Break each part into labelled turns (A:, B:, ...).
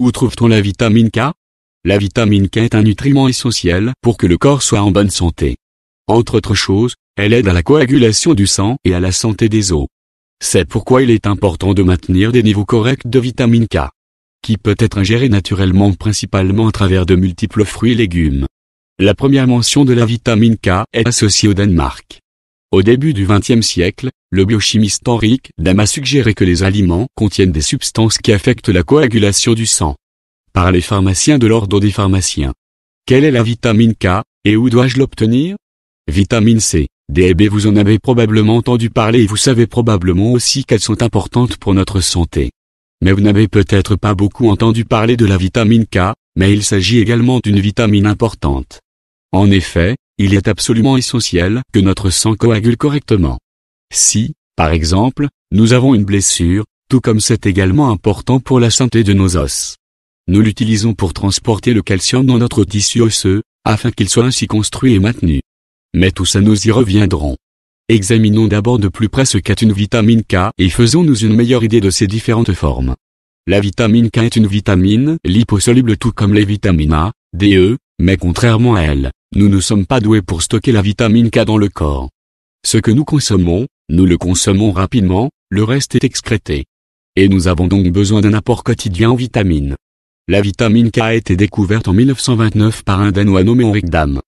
A: Où trouve-t-on la vitamine K? La vitamine K est un nutriment essentiel pour que le corps soit en bonne santé. Entre autres choses, elle aide à la coagulation du sang et à la santé des os. C'est pourquoi il est important de maintenir des niveaux corrects de vitamine K, qui peut être ingérée naturellement principalement à travers de multiples fruits et légumes. La première mention de la vitamine K est associée au Danemark. Au début du XXe siècle, le biochimiste Henrik Dam a suggéré que les aliments contiennent des substances qui affectent la coagulation du sang. Par les pharmaciens de l'ordre des pharmaciens. Quelle est la vitamine K, et où dois-je l'obtenir? Vitamine C, D et B, vous en avez probablement entendu parler et vous savez probablement aussi qu'elles sont importantes pour notre santé. Mais vous n'avez peut-être pas beaucoup entendu parler de la vitamine K, mais il s'agit également d'une vitamine importante. En effet, il est absolument essentiel que notre sang coagule correctement. Si, par exemple, nous avons une blessure, tout comme c'est également important pour la santé de nos os. Nous l'utilisons pour transporter le calcium dans notre tissu osseux, afin qu'il soit ainsi construit et maintenu. Mais tout ça nous y reviendrons. Examinons d'abord de plus près ce qu'est une vitamine K et faisons-nous une meilleure idée de ses différentes formes. La vitamine K est une vitamine liposoluble tout comme les vitamines A, D, E, mais contrairement à elle, nous ne sommes pas doués pour stocker la vitamine K dans le corps. Ce que nous consommons, nous le consommons rapidement, le reste est excrété. Et nous avons donc besoin d'un apport quotidien en vitamines. La vitamine K a été découverte en 1929 par un Danois nommé Henrik Dam.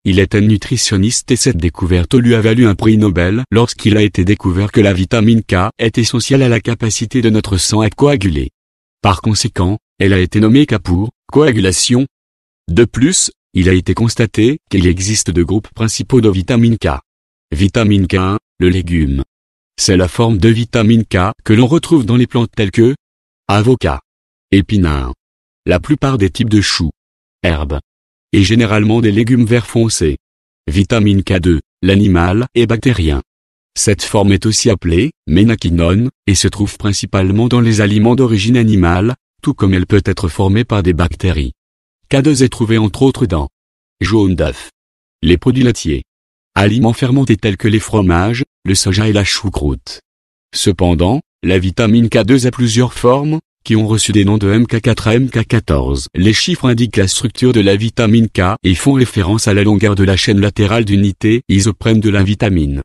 A: Il était nutritionniste et cette découverte lui a valu un prix Nobel lorsqu'il a été découvert que la vitamine K est essentielle à la capacité de notre sang à coaguler. Par conséquent, elle a été nommée K pour coagulation. De plus, il a été constaté qu'il existe deux groupes principaux de vitamine K. Vitamine K1, le légume. C'est la forme de vitamine K que l'on retrouve dans les plantes telles que avocat, épinards, la plupart des types de choux, herbes, et généralement des légumes verts foncés. Vitamine K2, l'animal et bactérien. Cette forme est aussi appelée ménaquinone et se trouve principalement dans les aliments d'origine animale, tout comme elle peut être formée par des bactéries. K2 est trouvé entre autres dans jaune d'œuf, les produits laitiers, aliments fermentés tels que les fromages, le soja et la choucroute. Cependant, la vitamine K2 a plusieurs formes, qui ont reçu des noms de MK4 à MK14. Les chiffres indiquent la structure de la vitamine K et font référence à la longueur de la chaîne latérale d'unité isoprène de la vitamine.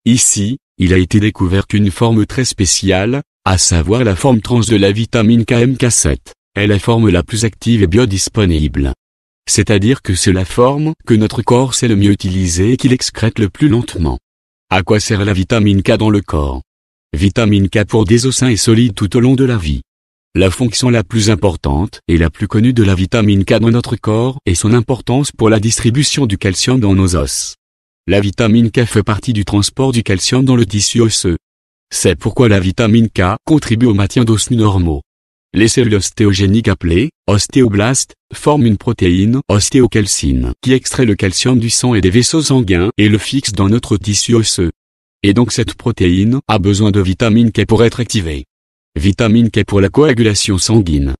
A: Ici, il a été découvert qu'une forme très spéciale, à savoir la forme trans de la vitamine K MK7, est la forme la plus active et biodisponible. C'est-à-dire que c'est la forme que notre corps sait le mieux utiliser et qu'il excrète le plus lentement. À quoi sert la vitamine K dans le corps? Vitamine K pour des os sains et solides tout au long de la vie. La fonction la plus importante et la plus connue de la vitamine K dans notre corps est son importance pour la distribution du calcium dans nos os. La vitamine K fait partie du transport du calcium dans le tissu osseux. C'est pourquoi la vitamine K contribue au maintien d'os normaux. Les cellules ostéogéniques appelées ostéoblastes forment une protéine ostéocalcine qui extrait le calcium du sang et des vaisseaux sanguins et le fixe dans notre tissu osseux. Et donc cette protéine a besoin de vitamine K pour être activée. Vitamine K pour la coagulation sanguine.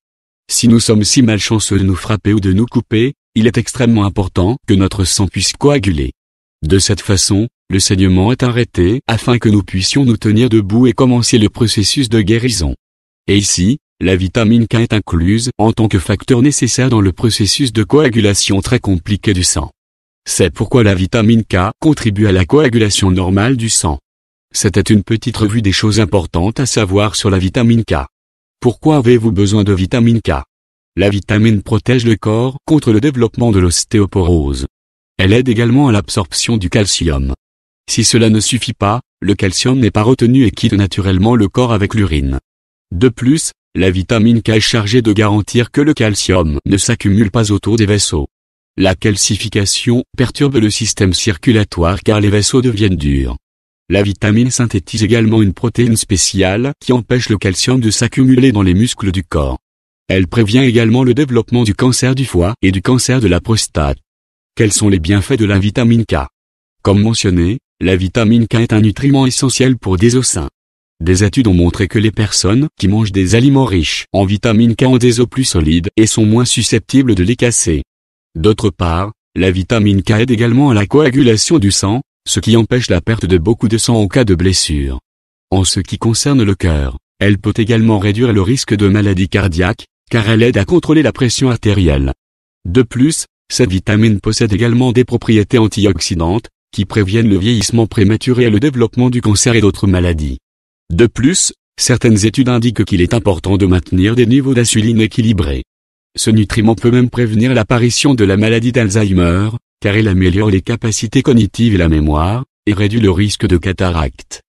A: Si nous sommes si malchanceux de nous frapper ou de nous couper, il est extrêmement important que notre sang puisse coaguler. De cette façon, le saignement est arrêté afin que nous puissions nous tenir debout et commencer le processus de guérison. Et ici, la vitamine K est incluse en tant que facteur nécessaire dans le processus de coagulation très compliqué du sang. C'est pourquoi la vitamine K contribue à la coagulation normale du sang. C'était une petite revue des choses importantes à savoir sur la vitamine K. Pourquoi avez-vous besoin de vitamine K? La vitamine protège le corps contre le développement de l'ostéoporose. Elle aide également à l'absorption du calcium. Si cela ne suffit pas, le calcium n'est pas retenu et quitte naturellement le corps avec l'urine. De plus, la vitamine K est chargée de garantir que le calcium ne s'accumule pas autour des vaisseaux. La calcification perturbe le système circulatoire car les vaisseaux deviennent durs. La vitamine synthétise également une protéine spéciale qui empêche le calcium de s'accumuler dans les muscles du corps. Elle prévient également le développement du cancer du foie et du cancer de la prostate. Quels sont les bienfaits de la vitamine K? Comme mentionné, la vitamine K est un nutriment essentiel pour des os sains. Des études ont montré que les personnes qui mangent des aliments riches en vitamine K ont des os plus solides et sont moins susceptibles de les casser. D'autre part, la vitamine K aide également à la coagulation du sang, ce qui empêche la perte de beaucoup de sang en cas de blessure. En ce qui concerne le cœur, elle peut également réduire le risque de maladies cardiaques, car elle aide à contrôler la pression artérielle. De plus, cette vitamine possède également des propriétés antioxydantes, qui préviennent le vieillissement prématuré et le développement du cancer et d'autres maladies. De plus, certaines études indiquent qu'il est important de maintenir des niveaux d'insuline équilibrés. Ce nutriment peut même prévenir l'apparition de la maladie d'Alzheimer, car il améliore les capacités cognitives et la mémoire, et réduit le risque de cataracte.